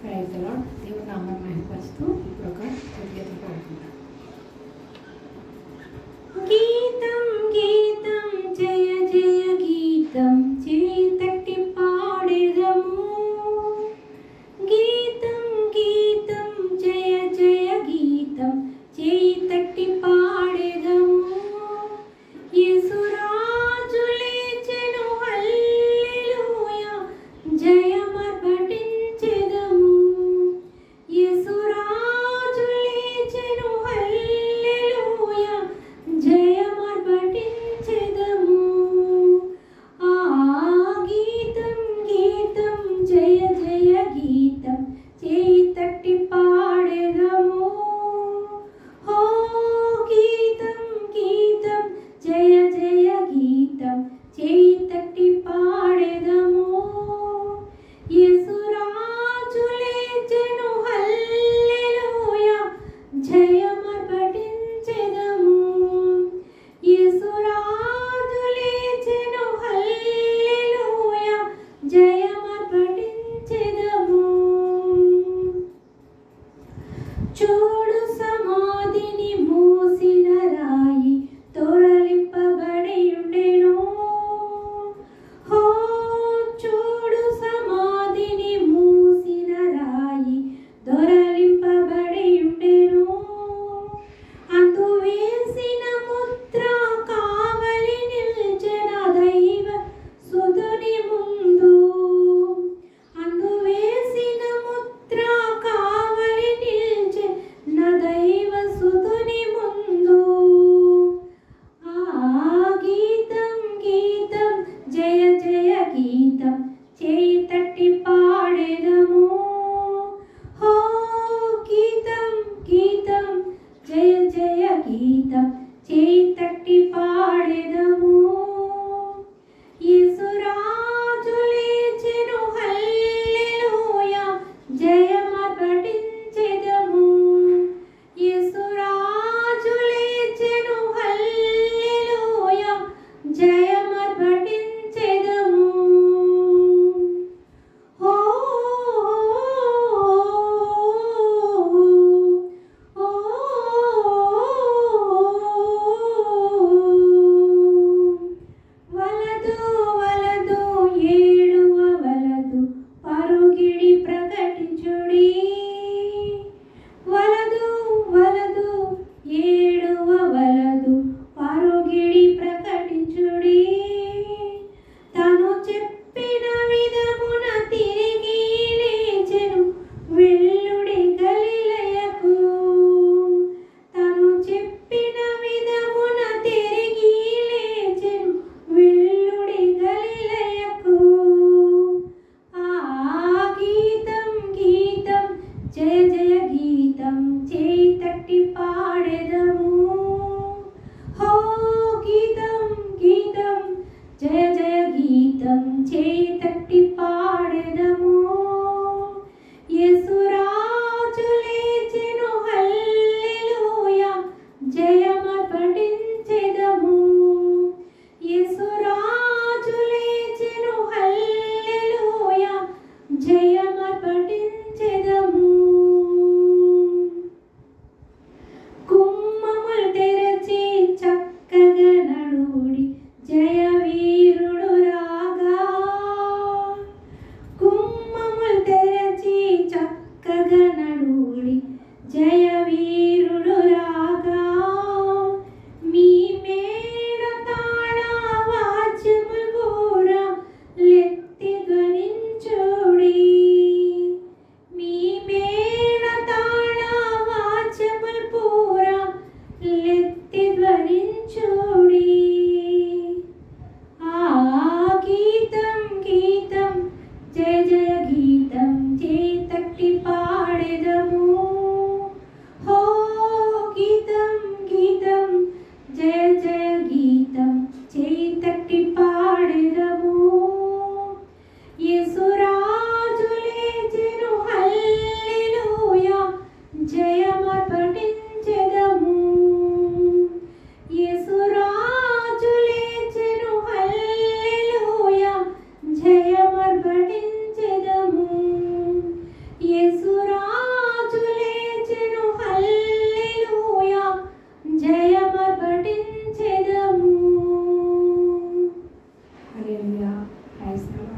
Praise the lord. దేవుని నామమును మహిమపరుస్తూ ఇప్పుడు ఒక గీతం పాడుకుందాం. గీతం గీతం జయ జయ గీతం చేతట్టి పాడెదము. గీతం గీతం జయ జయ గీతం చేతట్టి పాడెదము. యేసురాజు లేచెను హల్లెలూయా జయమర్పటించెదము. యేసురాజు లేచెను హల్లెలూయా జయమర్పటించెదము. ఆ గీతం గీతం జయ జయ గీతం చేతట్టి పాడెదము. ఓ గీతం గీతం జయ జయ గీతం చేతట్టి పాడెదము. యేసురాజు లేచెను హల్లెలూయా జయమర్పటించెదము. యేసురాజు లేచెను హల్లెలూయా జయమర్పటించెదము. చూడు సమాధిని మూసిన రాయి తొరలింపబడి ఉండెను. హో చూడు సమాధిని మూసిన రాయి దొరలింపబడి ఉండెను. అందు వేసిన ముద్ర కావలి నిల్చెన దైవ సుతుని ముందు. అందు వేసిన ముద్ర కావలి నిల్చెన దైవ సుతుని ముందు. ఆ గీతం గీతం జయ జయ గీతం చేతట్టి పాడెదము. హో గీతం గీతం జయ జయ గీతం చేతట్టి పాడెదము. యేసురాజు లేచెను హల్లెలూయా జయమర్పటించెదము. యేసురాజు లేచెను హల్లెలూయా జయమర్పటించెదము. ఓ వలదు వలదు ఏడువ వలదు పరుగిడి ప్రకటించుడి. వలదు వలదు ఏడువ వలదు పరుగిడి ప్రకటించుడి. తను చెప్పిన విధమున తిరిగి లేచెను వెల్లుడి గలిలయకు. తను చెప్పిన విధమున తిరిగి లేచెను వెల్లుడి గలిలయకు. ఆ గీతం గీతం జయ జయ గీతం చేతట్టి పాడెదము. హో గీతం గీతం జయ జయ గీతం చేతట్టి పాడెదము. యేసురాజు లేచెను హల్లెలూయా జయమర్పటించెదము. యేసురాజు లేచెను హల్లెలూయా జయమర్పటించెదము. కుమ్మములు తెరచి చక్కగా నడుడి జయ వీరుడు రాగా. కుమ్మములు తెరచి చక్కగా నడుడి జయ వీరుడు రాగా. మీ మేడ తాళ వాద్యములు పూరా లెత్తి ధ్వనించుడి. మీ మేడ తాళ వాద్యములు పూరా లెత్తి ధ్వనించుడి. ఆ గీతం గీతం జయ జయ గీతం చేతట్టి పాడెదము. హో గీతం గీతం జయ జయ గీతం చేతట్టి పాడెదము. యేసురాజు లేచెను హల్లెలూయా జయమర్పటించెదము. యేసురాజు లేచెను హల్లెలూయా జయమర్పటించెదము. యేసు హల్లెలూయా. Praise the lord.